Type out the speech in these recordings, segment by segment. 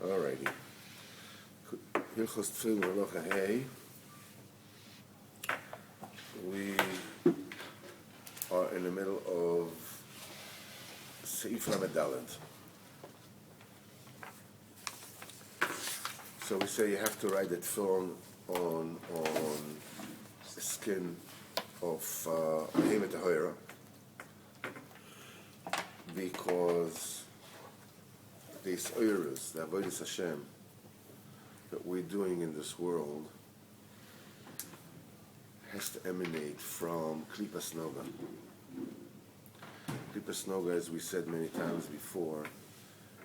Alrighty. Halochos Tefilin halacha hey. We are in the middle of Seif Lamed. So we say you have to write that film on the skin of Behemoth Tahira, because these oiras, the avodas Hashem that we're doing in this world, has to emanate from Klipas Noga. Klipas Noga, as we said many times before,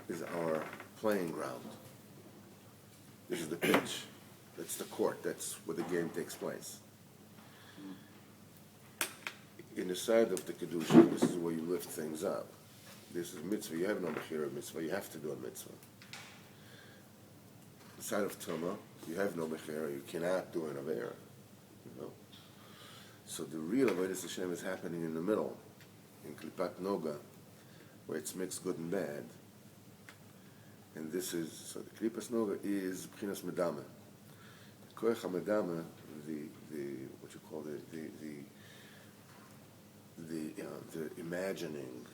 is our playing ground. This is the pitch. That's the court. That's where the game takes place. In the side of the Kedusha, this is where you lift things up. This is mitzvah. You have no mechira mitzvah. You have to do a mitzvah. The side of Tumah, you have no mechira. You cannot do an avera. You know? So the real avodas Hashem is happening in the middle, in Klipat Noga, where it's mixed good and bad. And this is, so the Klipas Noga is B'chinas Medama. The Koach HaMedama, what you call the imagining,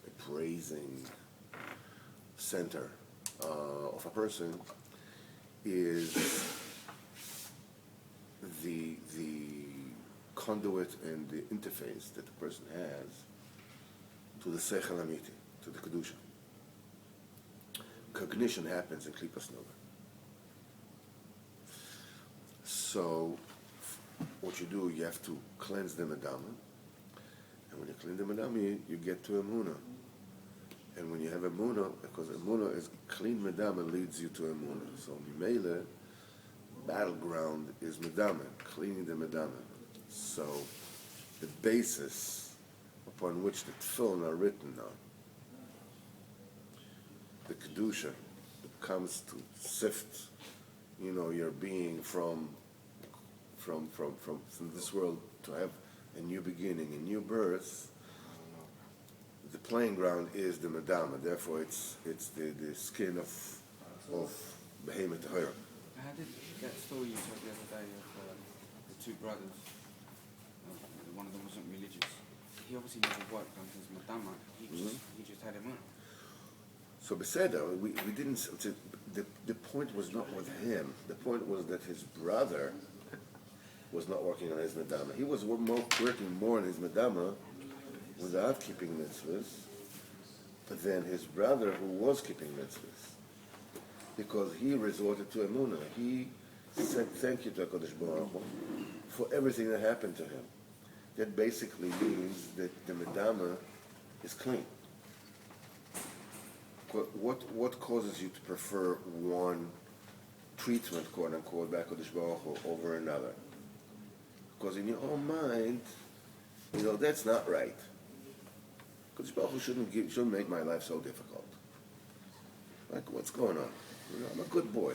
the praising center of a person is the conduit and the interface that the person has to the Seichel Amiti, to the Kedusha. Cognition happens in Klipas Noga. So, what you do, you have to cleanse the Medama, and when you cleanse the Medama, you get to Emunah. And when you have Emunah, because Emunah is clean Medama leads you to Emunah. So, Mimele, battleground is Medama, cleaning the Medama. So, the basis upon which the Tefillin are written on, the Kedusha comes to sift, your being from this world to have a new beginning, a new birth. The playing ground is the Madama, therefore it's the skin of Behemoth Tahira. How did that story you told the other day of the two brothers, one of them wasn't religious, he obviously never worked on his Madama, he just had him on. So Beseda, we didn't, the point was not with him. The point was that his brother was not working on his Madama. He was working more on his Madama without keeping mitzvahs than his brother who was keeping mitzvahs. Because he resorted to Emunah. He said thank you to HaKadosh Baruch Hu for everything that happened to him. That basically means that the Madama is clean. What causes you to prefer one treatment, quote unquote, by HaKadosh Baruch Hu over another? Because in your own mind, that's not right. HaKadosh Baruch Hu shouldn't make my life so difficult. Like, what's going on? I'm a good boy.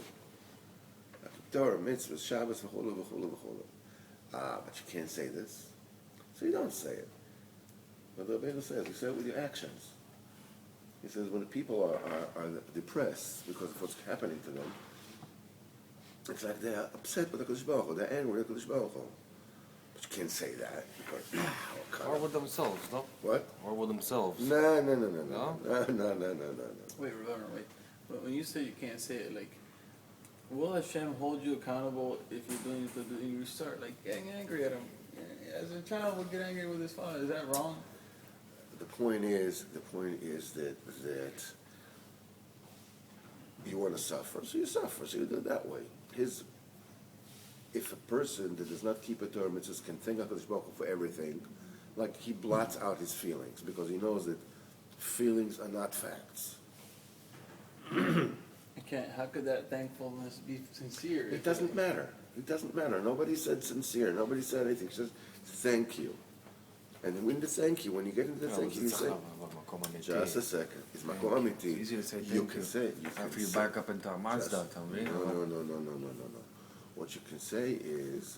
Torah, mitzvahs, Shabbos, v'chulu, v'chulu, v'chulu. But you can't say this. So you don't say it. But the Rebbe says, you say it with your actions. He says when the people are depressed because of what's happening to them, it's like they're upset with the Kodesh Baruch Hu, they're angry with the Kodesh Baruch Hu. But you can't say that because or with themselves, no? What? Or with themselves. No. No? No. Wait. But when you say you can't say it, like, will Hashem hold you accountable if you're doing it and you start getting angry at him? As a child would get angry with his father. Is that wrong? The point is that you want to suffer, so you suffer, so you do it that way. If a person that does not keep a Torah mitzvahs can thank HaKadosh Baruch Hu for everything, like he blots out his feelings because he knows that feelings are not facts. How could that thankfulness be sincere? It doesn't matter. Nobody said sincere. Nobody said anything. Just thank you. And then when you get into the thank you, you say, just a second. It's makom amiti. It's easy to say thank you can say. After you back up into a Mazda, tell me. No. What you can say is,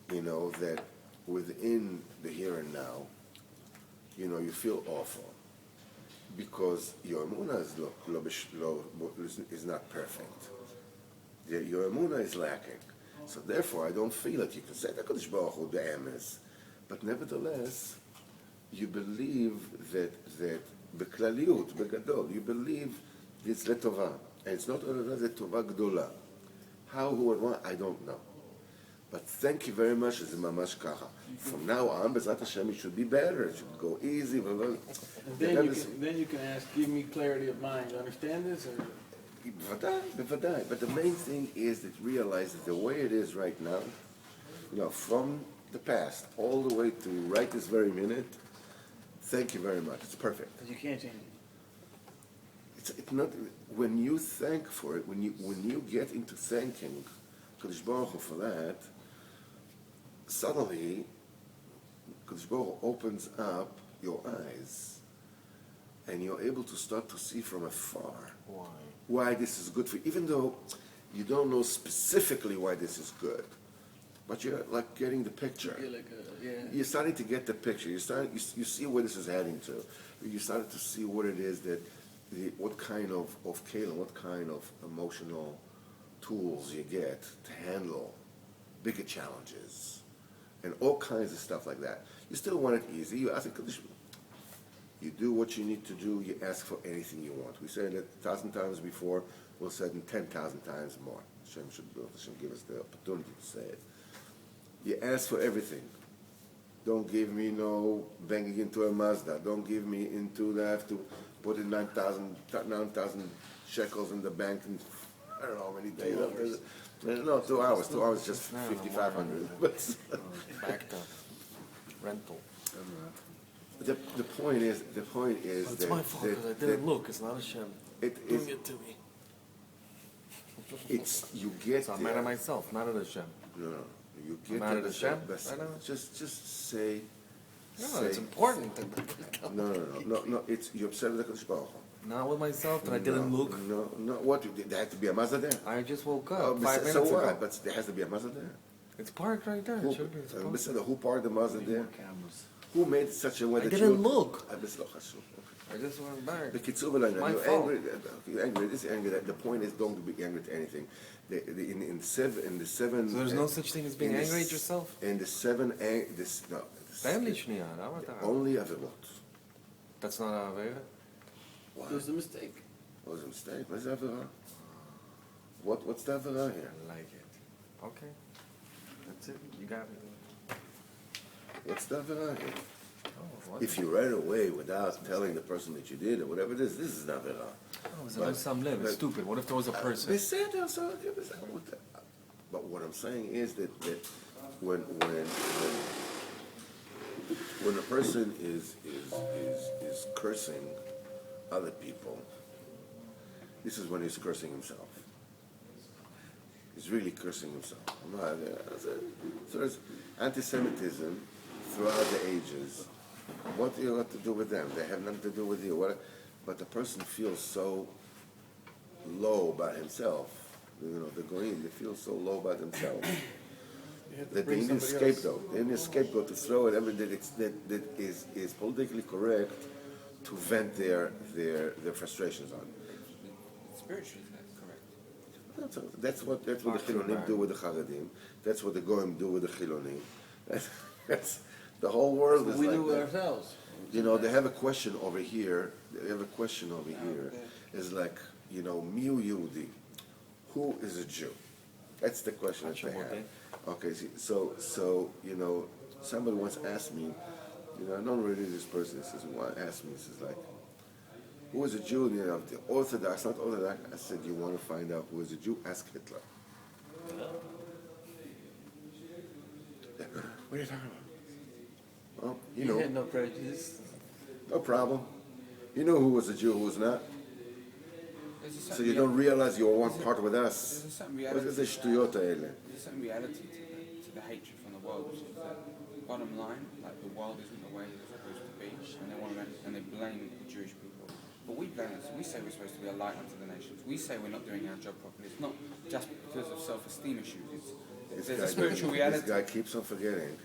that within the here and now, you feel awful. because your emunah is not perfect. Your emunah is lacking. So therefore, I don't feel it. You can say that Kodesh Baruch Hu be'emes, but nevertheless, you believe that beklaliut, begadol, you believe it's letovah, and it's not only letovah gdola. How, who, and why, I don't know. But thank you very much. It's mamash kacha. From now on, B'ezrat Hashem, it should be better. It should go easy. And then you can ask, give me clarity of mind. Understand this? Or? B'vadai. But the main thing is that realize that the way it is right now, from the past all the way to right this very minute, thank you very much. It's perfect. Because you can't change it. It's not when you thank for it. When you get into thanking Kadosh Baruch Hu for that, suddenly Kadosh Baruch Hu opens up your eyes, and you're able to start to see from afar why this is good for you, even though you don't know specifically why this is good, but you're like getting the picture. You're starting to get the picture. You see where this is heading to. You started to see what it is what kind of kelim, what kind of emotional tools you get to handle bigger challenges and all kinds of stuff like that. You still want it easy. I think you do what you need to do. You ask for anything you want. We said it 1,000 times before. We'll say it 10,000 times more. Hashem should give us the opportunity to say it. You ask for everything. Don't give me no banging into a Mazda. Don't give me into that I have to put in 9,000 shekels in the bank in I don't know how many days. 2 hours. No, 2 hours. 2 hours just 5,500. Backed up. Rental. The point is It's my fault because I didn't look. It's not Hashem doing it to me. It's you get. So I'm mad at myself, not at Hashem. No, you get. I'm mad at Hashem. Just say. No, it's important. No. It's you're upset with the Kodesh Baruch Hu. Not with myself that I didn't look. No. What? There had to be a Mazda there. I just woke up 5 minutes so ago. what? But there has to be a Mazda there. It's parked right there. Who parked the Mazda there? Who made it such a way that didn't look. I just went back. You're angry. This angry. The point is, don't be angry at anything. In the seven. So there's no such thing as being angry at yourself. In the seven, only averot. That's not a avera. Why? It was a mistake. What was a mistake? What's the avera? What's the avera here? I like it. Okay. That's it. You got me. What's the avera here? Oh, if you ran away without telling the person that you did or whatever it is, this is not avera. Oh, it's stupid. What if there was a person? But what I'm saying is that when a person is cursing other people, this is when he's cursing himself. He's really cursing himself. So there's anti-Semitism throughout the ages. What do you have to do with them? They have nothing to do with you. But the person feels so low by himself. The goyim, they feel so low by themselves that they need a scapegoat. They need a scapegoat to throw at everything that is politically correct to vent their frustrations on. Spiritually, that's correct. That's what the Chilonim do with the Charedim. That's what the goyim do with the Chilonim. That's the whole world is we like do with that. ourselves. They have a question over here. Is like, Miu Yehudi. Who is a Jew? That's the question that they have. Okay, so somebody once asked me, a non-religious person says, asked me, says like, who is a Jew? The Orthodox, not Orthodox. I said, you want to find out who is a Jew? Ask Hitler. What are you talking about? Well, You had no prejudice. No problem. You know who was a Jew, who was not. So you don't realize you are one part with us. There's a certain reality. There's a certain reality to the hatred from the world, which is that bottom line, like the world isn't the way it's supposed to be, and they blame the Jewish people. But we blame us. We say we're supposed to be a light unto the nations. We say we're not doing our job properly. It's not just because of self-esteem issues. There's a spiritual reality. This guy keeps on forgetting.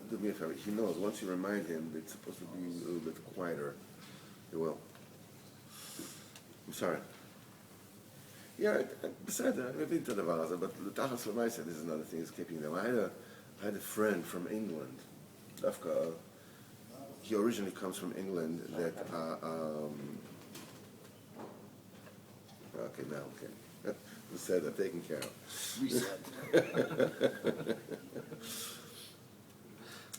Do me a favor. He knows. Once you remind him, it's supposed to be a little bit quieter. You will. I'm sorry. Yeah, besides that, I've been to the Vaza, but the Tachas Lamaisa, this is another thing that's keeping them. I had a friend from England. Dafka, he originally comes from England that, okay, now, okay. We said that, taken care of. Reset.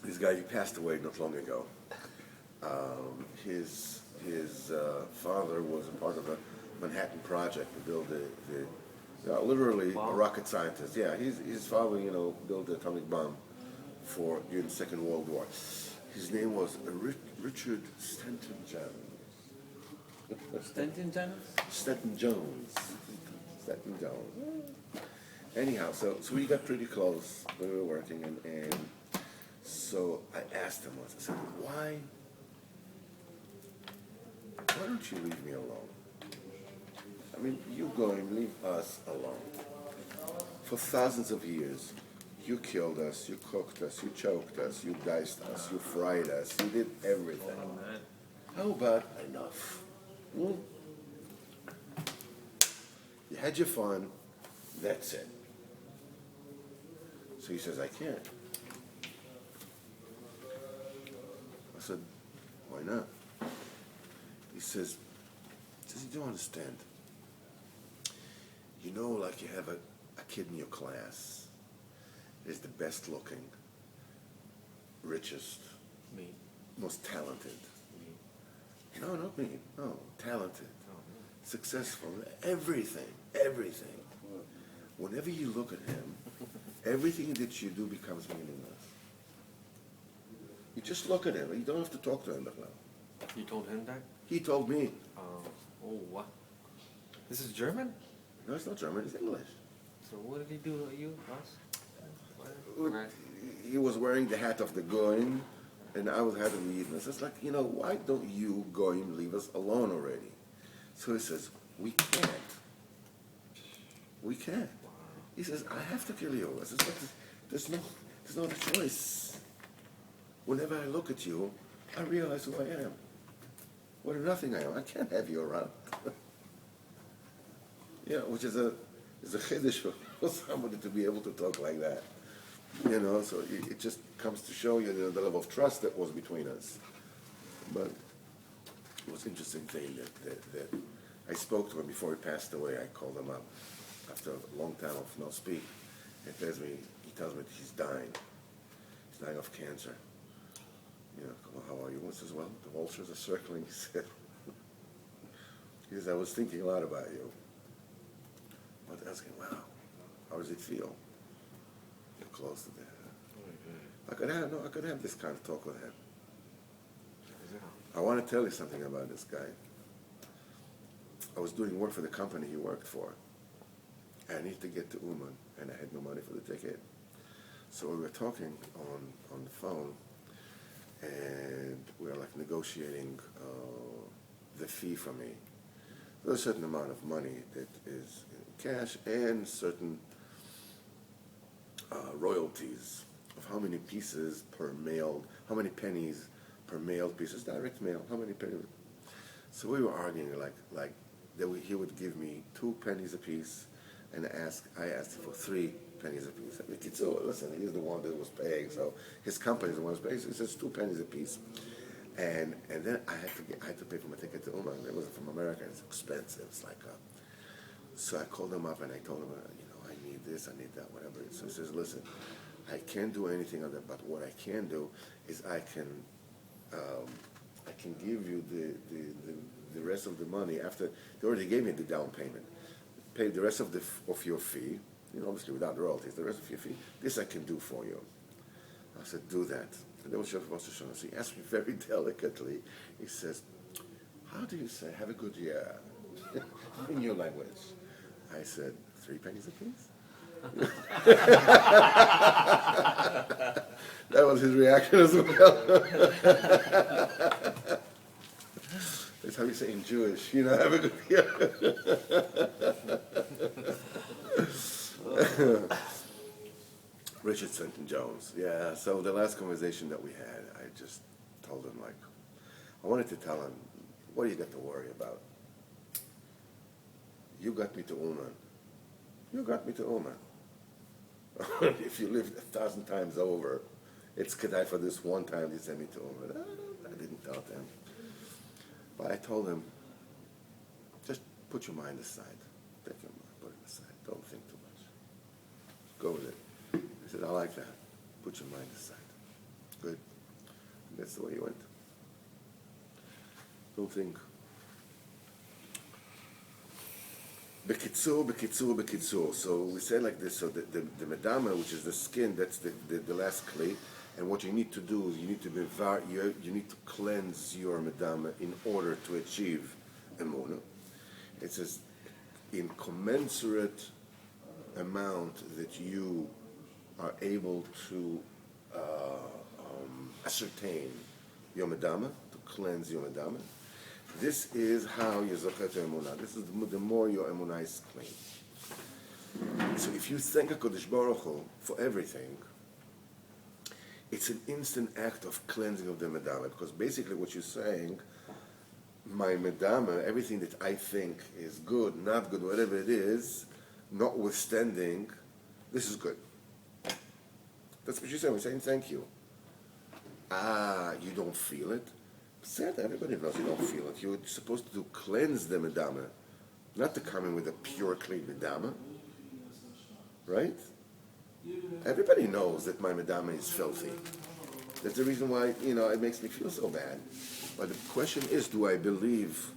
This guy, he passed away not long ago. His father was a part of the Manhattan Project to build literally a rocket scientist. Yeah, his father, built the atomic bomb during the Second World War. His name was Richard Stanton Jones. Stanton Jones? Stanton Jones. Stanton Jones. Anyhow, so we got pretty close. We were working, and so I asked him once. I said, why don't you leave me alone? I mean, you go and leave us alone. For thousands of years, you killed us, you cooked us, you choked us, you diced us, you fried us, you did everything. How about enough? Hmm? You had your fun, that's it. So he says, I can't. I said, why not? He says, you don't understand. You know, like you have a kid in your class is the best looking, richest, Me. most talented. Me. No, not me. No, talented, successful, everything. Whenever you look at him, everything that you do becomes meaningless. You just look at him. You don't have to talk to him about it. You told him that? He told me. What? This is German? No, it's not German. It's English. So what did he do to you, us? Look, he was wearing the hat of the Goyim, and I was hat of the Yidden. It's like, why don't you Goyim leave us alone already? So he says, we can't. We can't. He says, I have to kill you. I says, but there's no other choice. Whenever I look at you, I realize who I am. What a nothing I am. I can't have you around. Yeah, which is a chiddush for somebody to be able to talk like that. So it just comes to show you the level of trust that was between us. But it was an interesting thing that I spoke to him before he passed away. I called him up after a long time of no speak. He tells me that he's dying. He's dying of cancer. Well, how are you? He says, well, the vultures are circling. He says, I was thinking a lot about you. I was asking, wow, how does it feel? You're close to death. I could have this kind of talk with him. I want to tell you something about this guy. I was doing work for the company he worked for. I needed to get to Uman, and I had no money for the ticket. So we were talking on the phone, and we were like negotiating the fee for me. There's a certain amount of money that is in cash and certain royalties of how many pieces per mailed, how many pennies per mailed pieces, direct mail, how many pennies. So we were arguing like that he would give me 2 pennies a piece, and I asked for 3 pennies a piece. I mean, so listen, he's the one that was paying, so his company's the one who's paying. So he says 2 pennies a piece, and then I had to pay for my ticket to Uman. It wasn't from America. It's expensive. It's like so I called him up and I told him, I need this, I need that, whatever. So he says, listen, I can't do anything on that, but what I can do is I can give you the rest of the money after they already gave me the down payment. Pay the rest of your fee, obviously without the royalties, the rest of your fee. This I can do for you. I said, do that. And that was Rosh Hashanah. So he asked me very delicately. He says, how do you say have a good year in your language? I said, 3 pennies a piece. That was his reaction as well. That's how you say in Jewish, have a good year. Richard Stanton Jones. Yeah, so the last conversation that we had, I just told him, I wanted to tell him, What do you got to worry about? You got me to Uman. You got me to Uman. If you lived 1,000 times over, it's kedai for this one time you sent me to Uman. I didn't tell them. But I told him, just put your mind aside. Take your mind, put it aside. Don't think too much. Go with it. I said, I like that. Put your mind aside. Good. And that's the way he went. Don't think. Bekitzur. So we say like this, so the medama, which is the skin, that's the last clay. And what you need to do is you need to cleanse your medama in order to achieve emunah. It says in commensurate amount that you are able to ascertain your medama, to cleanse your medama. This is how you zochet emunah. This is the more your emunah is clean. So if you thank HaKadosh Baruch Hu for everything, it's an instant act of cleansing of the medama, because basically what you're saying, my medama, everything that I think is good, not good, whatever it is, notwithstanding, this is good. That's what you're saying. We're saying thank you. You don't feel it? Said everybody knows you don't feel it. You're supposed to cleanse the medama, not to come in with a pure, clean medama. Right? Everybody knows that my medama is filthy. That's the reason why, it makes me feel so bad. But the question is, do I believe,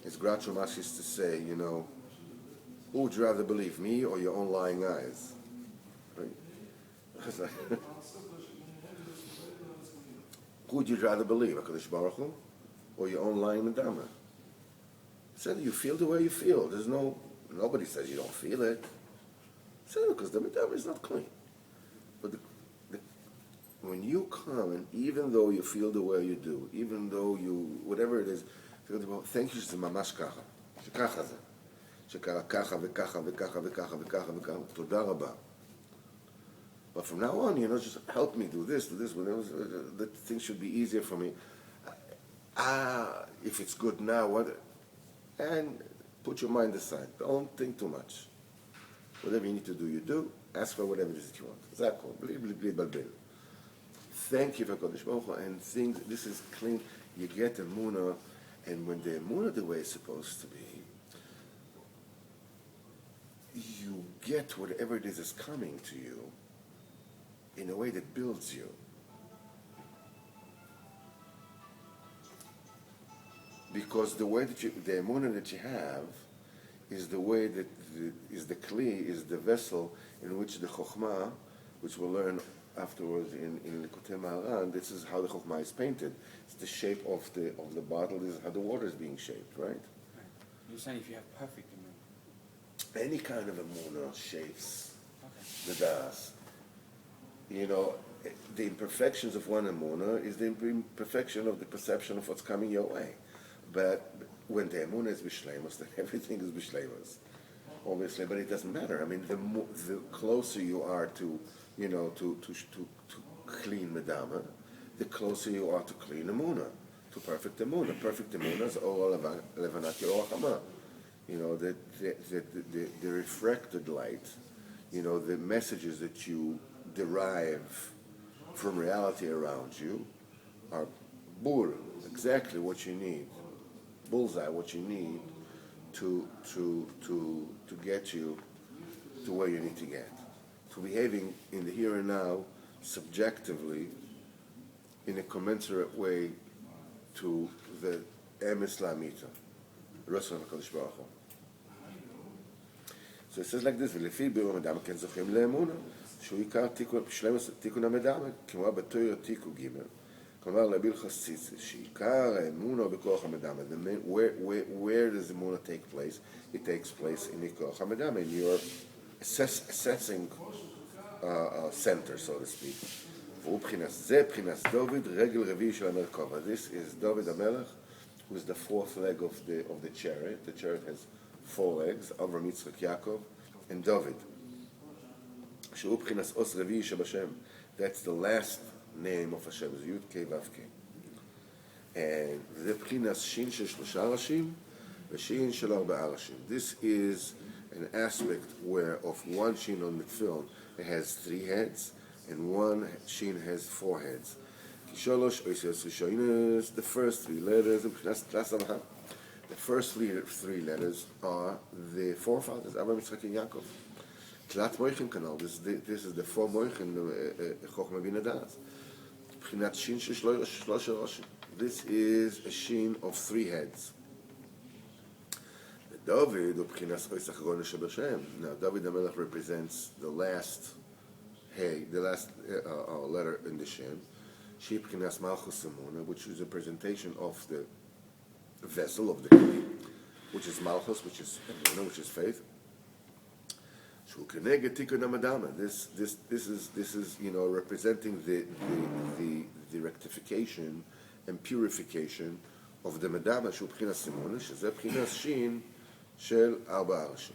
as Groucho Marx used to say, who would you rather believe, me or your own lying eyes? Right? Who would you rather believe, HaKadosh Baruch Hu or your own lying medama? Said you feel the way you feel. Nobody says you don't feel it. Said because the medama is not clean. But when you come, and even though you feel the way you do, even though you, whatever it is, thank you, שזה ממש ככה. שככה זה. שקרה ככה וככה וככה וככה וככה וככה. תודה רבה. But from now on, just help me do this, whatever, that things should be easier for me. If it's good now, what? And put your mind aside. Don't think too much. Whatever you need to do, you do. Ask for whatever it is that you want. Zakon. Bli balbel. Thank you for Kodesh Baruch Hu, and things, this is clean. You get emunah, and when the emunah the way it's supposed to be, you get whatever it is coming to you in a way that builds you. Because the way that the emunah that you have is the way that is the kli, is the vessel in which the chokhmah, which we'll learn afterwards in Likutei Halachos, this is how the chokhmah is painted. It's the shape of the bottle, this is how the water is being shaped, right? You're saying if you have perfect emunah. Any kind of emunah shapes the das. The imperfections of one emunah is the imperfection of the perception of what's coming your way. But when the emunah is b'shleimus, then everything is b'shleimus, obviously. But it doesn't matter. I mean, the closer you are to clean medama, the closer you are to clean emunah, to perfect emunah. Perfect emunah is all levanat yorachama. The refracted light. The messages that you derive from reality around you are bur, exactly what you need, bullseye, what you need to get you to where you need to get, to behaving in the here and now subjectively in a commensurate way to the emes la'amita, Rasul HaKadosh Baruch Hu. So it says like this, ולפי בירור המדמה כן זוכים לאמונה, שהוא עיקר תיקון המדמה, כמו בתויר תיקו ג', כלומר להבילחס ציצי, שעיקר האמונה הוא בכוח המדמה. Where does the emuna take place? It takes place in בכוח המדמה, in your assessing center, so to speak. והוא זה בחינת דוד, רגל רביעי של המרכבה. This is David HaMelech, who is the fourth leg of the chariot. The chariot has 4 legs, Avram, Yitzchak, Yaakov, and David. שהוא בחינת עוס רביעי שבשם. That's the last name of Hashem, is Yud Kei Vav Kei. And זה בחינת שין של 3 ראשים ושין של 4 ראשים. This is an aspect where of one shin on the tefillin it has 3 heads and one shin has 4 heads. כי 3 oisios rishonos, the first 3 letters, the first 3 letters are the forefathers, Abraham, Yitzchak, and Yaakov. Tlat moichin kanal, this is the 4 moichin, chokhmah bina das. B'chinat shin shel 3 roshim. This is a shin of 3 heads. The David, b'chinas ois acharona shebashem. Now, David HaMelech represents the last letter in the shem. She b'chinas malchus samona, which is a presentation of the vessel of the kli, which is malchus, which is faith. This is representing the rectification and purification of the מדמה שהוא בחינת סימונה, שזה בחינת שין של 4 ראשים.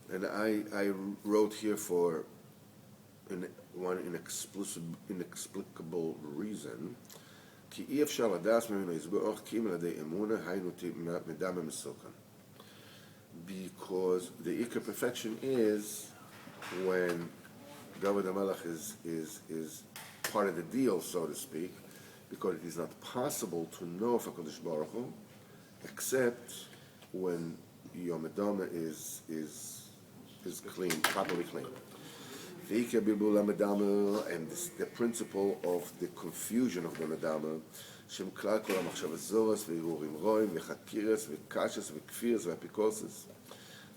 And I wrote here for one inexplicable reason, כי אי אפשר לדעת ממנו יסבורך כי אם על ידי אמונה היינו מדמה מסוכן. Because the Ikar perfection is when David HaMelech is part of the deal, so to speak, because it is not possible to know of HaKadosh Baruch Hu except when your medama is clean, properly clean. The principle of the confusion of the medama, Shem klal kol hamachshavas zoros ve'hirurim roim ve'chakiras ve'kashas ve'kfiras ve'apikosis.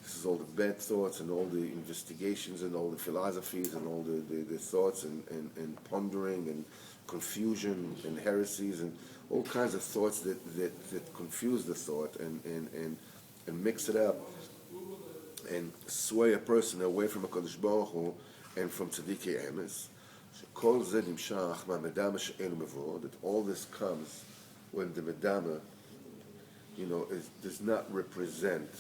This is all the bad thoughts and all the investigations and all the philosophies and all the thoughts and pondering and confusion and heresies and all kinds of thoughts that confuse the thought and mix it up and sway a person away from HaKadosh Baruch Hu and from Tzadikei Emes. Kol zeh nimshach ma'medama she'enu mevorah, that all this comes when the medama, does not represent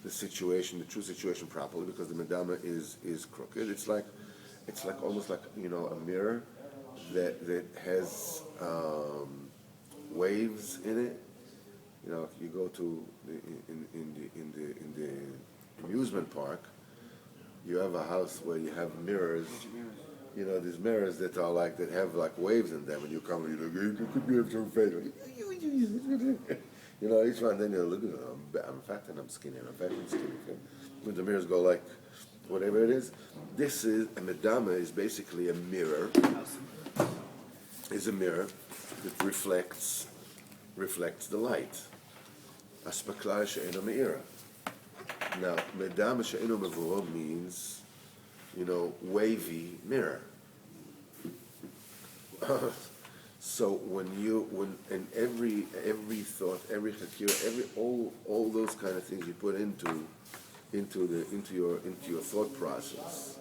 the situation, the true situation properly, because the medama is crooked. It's like almost like a mirror that has waves in it. You go to in the amusement park, you have a house where you have mirrors. These mirrors that have waves in them, and you come and you could be able to face. Each one, then you look at I'm fat and I'm skinny, and I'm fat and skinny. When the mirrors go like whatever it is, this is a medama is basically a mirror. Is a mirror that reflects the light. Aspakla she'eno me'ira. Now, medama she'eno mevorah means wavy mirror. So when every thought, every hakira, all those kind of things you put into your thought process,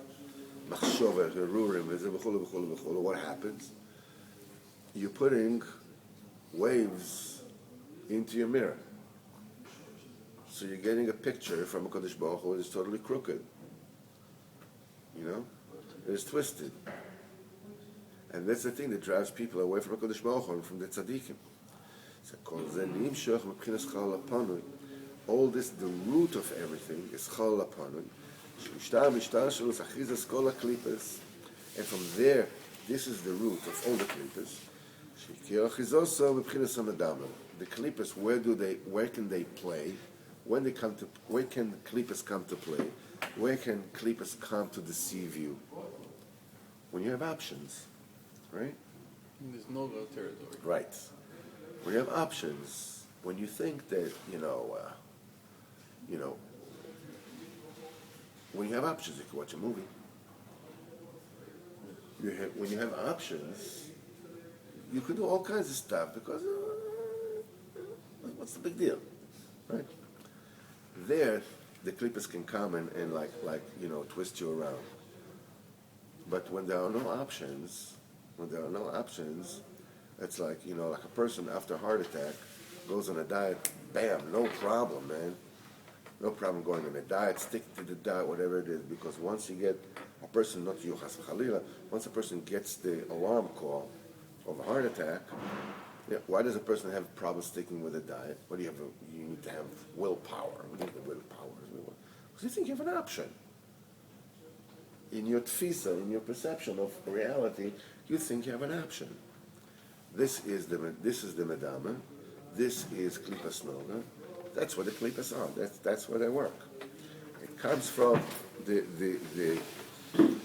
machshova, herurim, what happens? You're putting waves into your mirror. So you're getting a picture from a Kodesh Baruch Hu that is totally crooked. It is twisted. And that's the thing that drives people away from HaKadosh Baruch Hu and from the tzaddikim. All this, the root of everything is chal lapanui. And from there, this is the root of all the klippas. The klippas, where can they play? Where can klippas come to play? Where can klippas come to deceive you? When you have options, right? There's no-go territory. Right. When you have options, when you think that, when you have options, you can watch a movie. When you have options, you can do all kinds of stuff because what's the big deal, right? There, the clippers can come and twist you around. But when there are no options, it's like a person after a heart attack goes on a diet, bam, no problem, man. no problem going on a diet, stick to the diet, whatever it is, because once you get a person, not you, chas v'chalila, once a person gets the alarm call of a heart attack, why does a person have problems sticking with a diet? What do you have? You need to have willpower. What do you have willpower? Because you think you have an option. In your tfisa, in your perception of reality, you think you have an option. This is the medama. This is klipas noga. That's what the klipas are. That's where they work. It comes from the Shulchan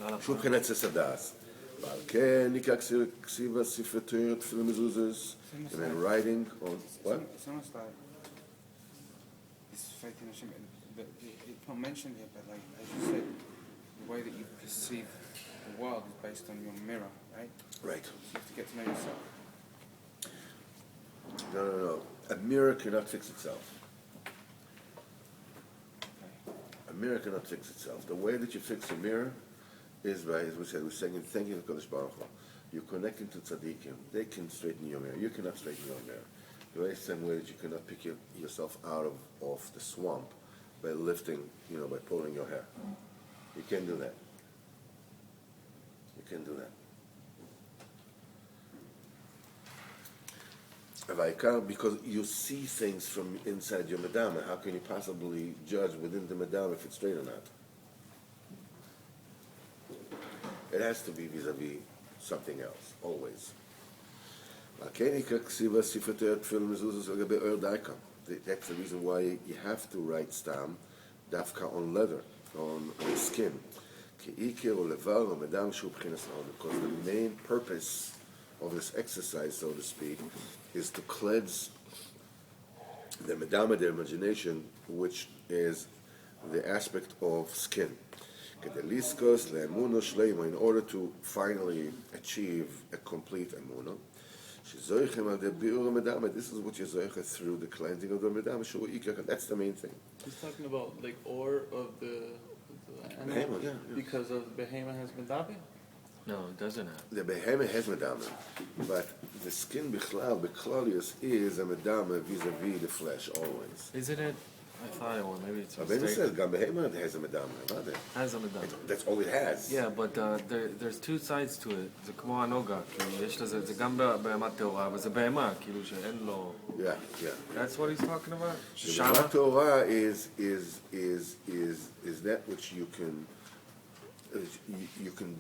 Aruch. And then writing on what? It's almost like it's faith in Hashem. But it's not mentioned here, but like as you said, the way that you perceive the world is based on your mirror, right? Right. So you have to get to know yourself. No. A mirror cannot fix itself. A mirror cannot fix itself. The way that you fix a mirror is by, as we said, we're saying, thank you to Kodesh Baruch Hu. You're connecting to tzaddikim. They can straighten your mirror. You cannot straighten your mirror. The very same way that you cannot pick yourself out of the swamp by lifting, by pulling your hair. You can't do that. You can't do that. Because you see things from inside your medama. How can you possibly judge within the medama if it's straight or not? It has to be vis-a-vis something else, always. That's the reason why you have to write stam, dafka on leather, on skin. Because the main purpose of this exercise, so to speak, is to cleanse the medama, the imagination, which is the aspect of skin. In order to finally achieve a complete emunah. This is what you're zoicha through the cleansing of the medama. That's the main thing. He's talking about like ore of the animal, yeah. Because of behema has medama? No, it doesn't have. The behema has medama, but the skin bechlalius is a medama vis-a-vis the flesh always. Isn't it? I thought it was. Maybe it's a Rebbe mistake. says gam behema has a medama. Has a medama. That's all it has. Yeah, but there's two sides to it. זה כמו הנוגה, כאילו, יש לזה, זה גם בהמה טהורה, אבל זה בהמה, כאילו שאין לו... Yeah. That's what he's talking about? The Shama? Bahama Torah is that which you can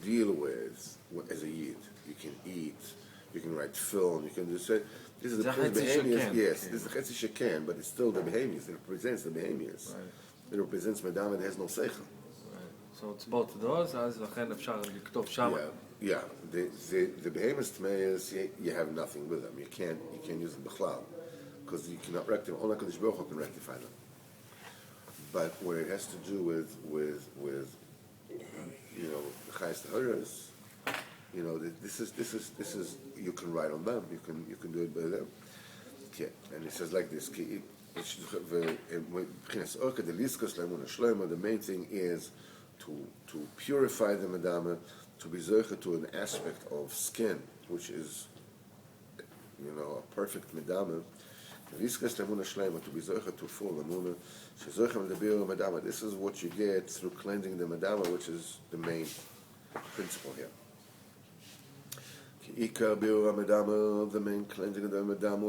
deal with as a yid. You can eat, you can write film, you can do say. This is the Behemius, yes. This is the Chetzi Sheken, but it's still the Behemius. It represents the Behemius. Right. It represents Madame that has no seichel. Right. So it's both of those, אז לכן אפשר לכתוב שמה. Yeah. The Behemius Tmeis, you have nothing with them. You can't use them b'chlal, because you cannot rectify. Only Kodesh Baruch Hu can rectify them. But when it has to do with Chayes Taharas, this is you can write on them. You can do it by them. Yeah. And it says like this. The main thing is to purify the medama, to be zoche to an aspect of skin, which is a perfect medama. To be zoche to full emuna. This is what you get through cleansing the medama, which is the main principle here. The main cleansing of the medama,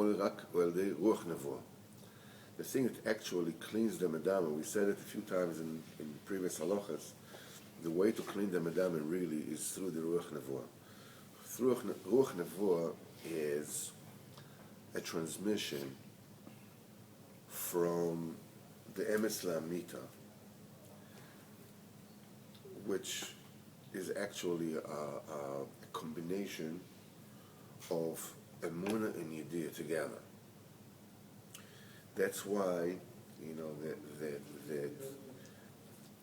the thing that actually cleans the medama, we said it a few times in previous halochos, the way to clean the medama really is through the ruach nevuah. Ruach nevuah is a transmission from the emes la'amita, which is actually a combination of emunah and yediyah together. That's why, that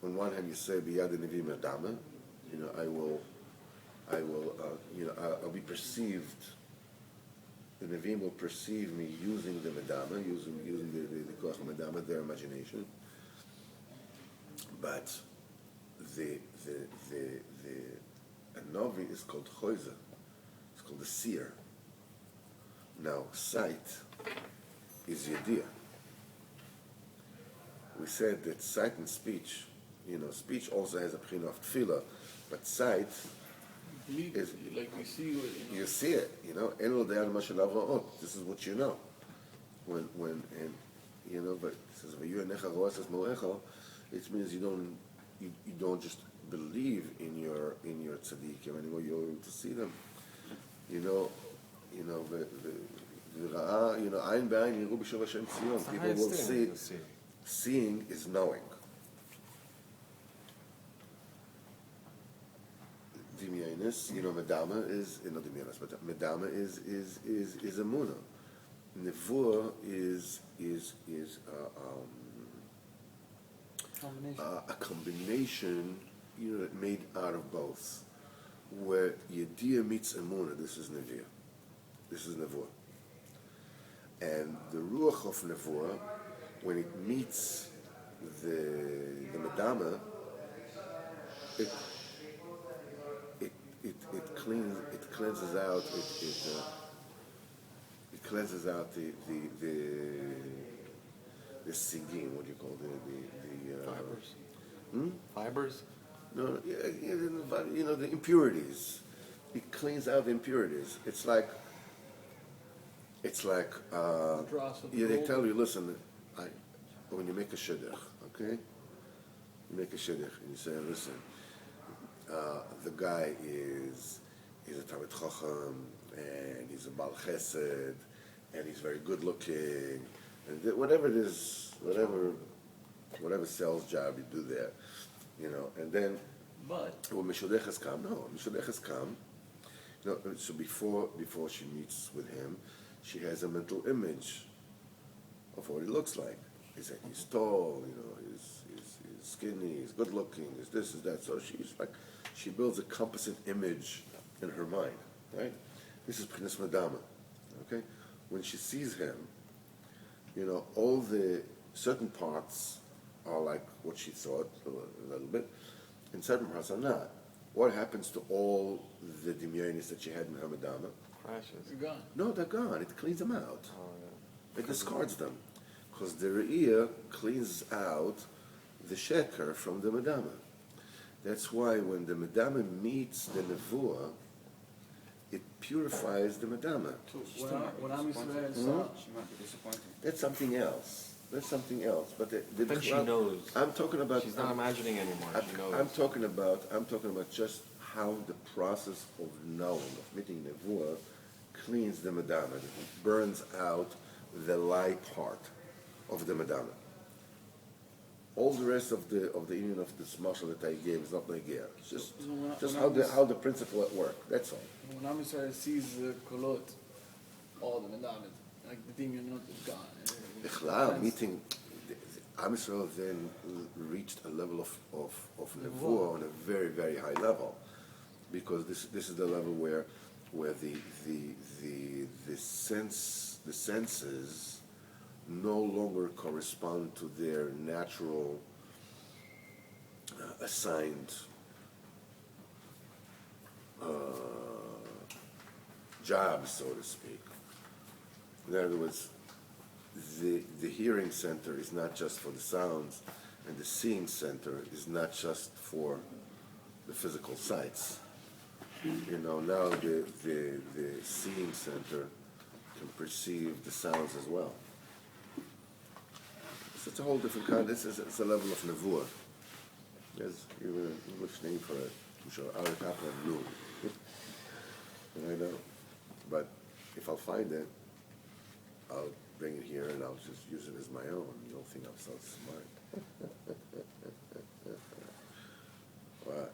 on one hand you say biyad nevi medama, I'll be perceived. The Nevi'im will perceive me using the medama, using the koach medama, their imagination. But the Novi is called choiza. It's called the seer. Now, sight is yediyah. we said that sight and speech, speech also has a pchina of tefillah, but sight is, like you see what you see it, En lo de'al ma shel avra'ot. This is what you know. But it says v'yu enecha ro'as es morecha, it means you don't just believe in your tzaddikim anymore. You're able to see them. Ayin b'ayin yiru b'shov Hashem Tzion. People will see. Seeing is knowing. Dimyanis, medama is not dimyanis, but medama is emunah. Nevuah is a combination, made out of both. Where Yediyah meets emunah, this is nevuah. This is nevuah. And the ruach of nevuah, when it meets the medama, it cleanses out the sigin. What do you call the Fibers. Fibers. No, the impurities. It cleans out the impurities. It's like they tell you, listen, when you make a shidduch, okay? You make a shidduch and you say, listen, the guy is a Talmid Chacham, and he's a Baal Chesed, and he's very good looking, and whatever it is, whatever sales job you do there, and then when Mishudech has come, so before she meets with him, she has a mental image of what he looks like. He's tall, he's skinny, he's good looking, he's this, is that. So she builds a composite image in her mind, right? This is P'chinas Madama, okay? When she sees him, all the certain parts are like what she thought, a little bit, and certain parts are not. What happens to all the dimyonis that she had in her Madama? Crashes. They're gone. No, they're gone. It cleans them out. Oh, yeah. It discards them. Because the Re'iyah cleans out the sheker from the Madama. That's why when the Madama meets the Nevuah, it purifies the Madama. So when I'm Israel, She might be disappointed. That's something else. But Then she knows. I'm talking about. She's not imagining anymore. She knows. I'm talking about just how the process of knowing, of meeting Nevuah, cleans the Madama. It burns out the lie part of the Madama. All the rest of the union of this marshal that I gave is not Negea. It's just how the principle at work. That's all. When Am Yisrael sees the kolot, all the medalit, like the demon is gone. Bichlal, meeting, Am Yisrael then reached a level of Nevuah on a very, very high level, because this is the level where the senses no longer correspond to their natural assigned jobs, so to speak. In other words, the hearing center is not just for the sounds, and the seeing center is not just for the physical sights. Now the seeing center can perceive the sounds as well. So it's a whole different kind. It's a level of nevuah. There's even an English name for it. I know. But if I'll find it, I'll bring it here and I'll just use it as my own. You don't think I'm so smart. What?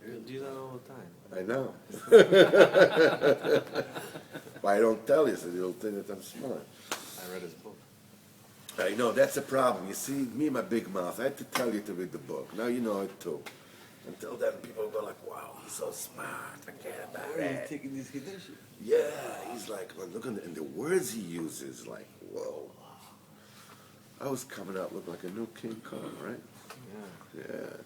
You do that all the time. I know. But I don't tell you, so you'll think that I'm smart. I read his book. I know, that's a problem. You see, me and my big mouth, I had to tell you to read the book. Now you know it too. Until then, people go like, wow, he's so smart. Forget about Where are you it. taking this Hiddush? Yeah, he's like, look at and the words he uses, like, whoa. I was coming out looking like a new King Kong, right? Yeah. Yeah.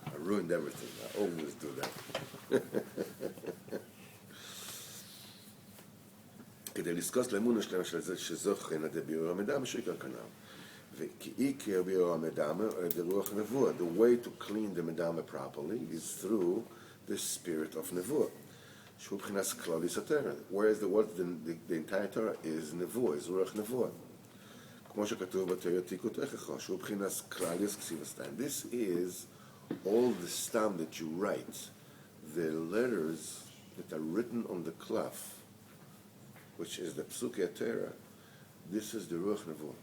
I ruined everything. I always do that. כדי לזכות לאמונה שלמה של זה שזוכרין עד ביור המדמה שעיקר כנם. וכעיקר ביור המדמה על ידי רוח נבואה. The way to clean the מדמה properly is through the spirit of נבואה. שהוא מבחינת כלליס התורה. Whereas the entire Torah is נבואה, is רוח נבואה. כמו שכתוב בתורה תיקותיך, שהוא מבחינת כלליס כסיב הסתם. This is all the stam that you write, the letters that are written on the cloth, which is the Psukei Torah, this is the Ruach Nevuah.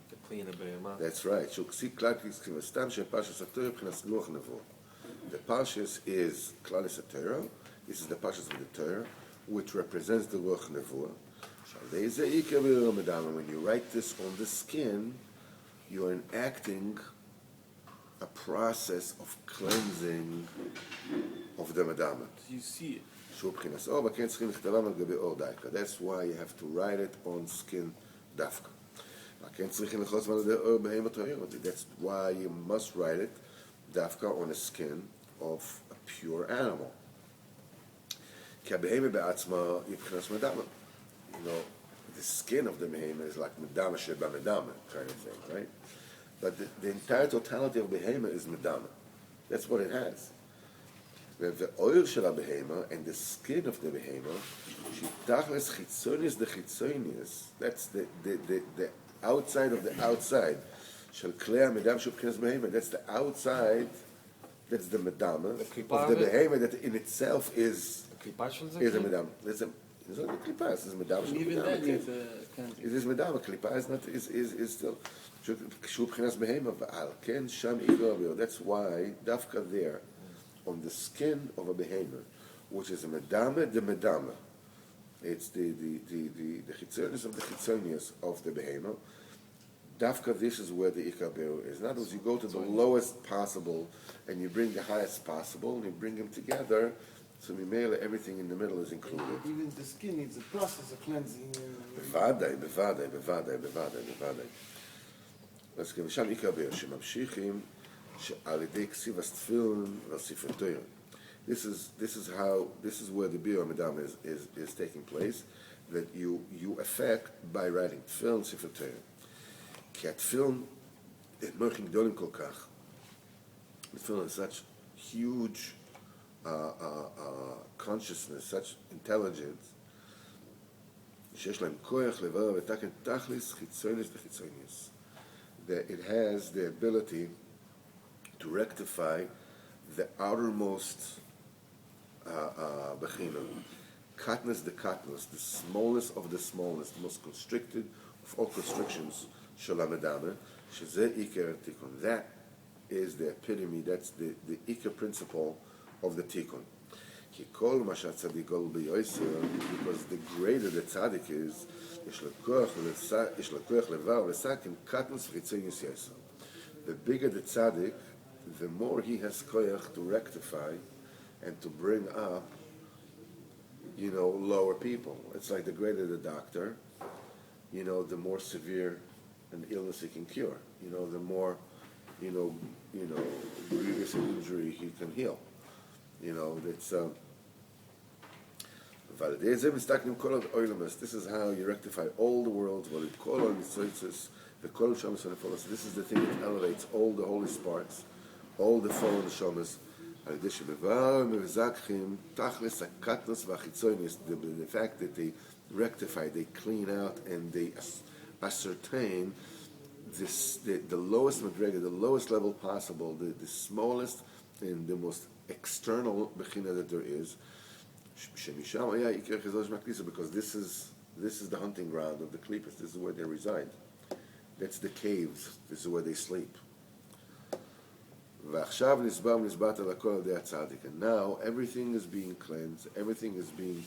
The clean הבהמה. That's right. שהוא כלל כסיב הסתם של פרשס התורה מבחינת רוח נבואה. The Parshas is Klalis HaTorah. This is the Parshas of the Torah, which represents the Ruach Nevuah. When you write this on the skin, you are enacting a process of cleansing of the Medama. You see it. That's why you have to write it on skin dafka. That's why you must write it dafka on the skin of a pure animal. You know, the skin of the behema is like medama sheba medama kind of thing, right? But the entire totality of behema is medama. That's what it has. The oil shel behema and the skin of the behema, shitachles chitzonius the chitzonius. That's the outside of the outside. Shel klei medam shubchinas behema. That's the outside. That's the medama of the behema that in itself is a medama. It's not a klipa. It's a medama. Even that needs a it is medama. Klipa is not is still. That's why dafka there on the skin of a behemoth, which is a medama, the medama. It's the chitzonius of the chitzonius of the behemoth. Dafka, this is where the ikar beru is. In other words, you go to the lowest possible and you bring the highest possible and you bring them together. So Mimela, everything in the middle is included. Even the skin needs a process of cleansing. בוודאי. אז שם עיקר באר שממשיכים על ידי כסיב התפילין והספר תורה. This is where the Biur Madam is taking place, that you affect by writing tefillin ספר תורה. כי התפילין הם מורכים גדולים כל כך. Tefillin is such huge consciousness, such intelligence, שיש להם כוח לברר ותקן תכליס חיצוניוס וחיצוניוס. That it has the ability to rectify the outermost bechina, katnus the katnus, the smallest of the smallest, the most constricted of all constrictions, shalom adama, shezeh iker tikun. That is the epitome, that's the ikar principle of the tikkun. Because the greater the tzaddik is, the bigger the tzaddik, the more he has koyach to rectify and to bring up, lower people. It's like the greater the doctor, the more severe an illness he can cure. The more, grievous an injury he can heal. That's this is how you rectify all the worlds. This is the thing that elevates all the holy sparks, all the fallen neshamas. The fact that they rectify, they clean out, and they ascertain the lowest madrega, the lowest level possible, the smallest and the most external bechina that there is. Because this is the hunting ground of the klipas. This is where they reside. That's the caves. This is where they sleep. And now everything is being cleansed. Everything is being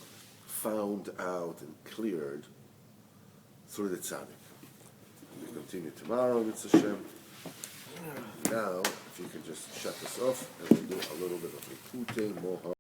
found out and cleared through the tzaddik. We continue tomorrow, Mitzvah Hashem. Now, if you can just shut this off, and we'll do a little bit of Likutei Halachos.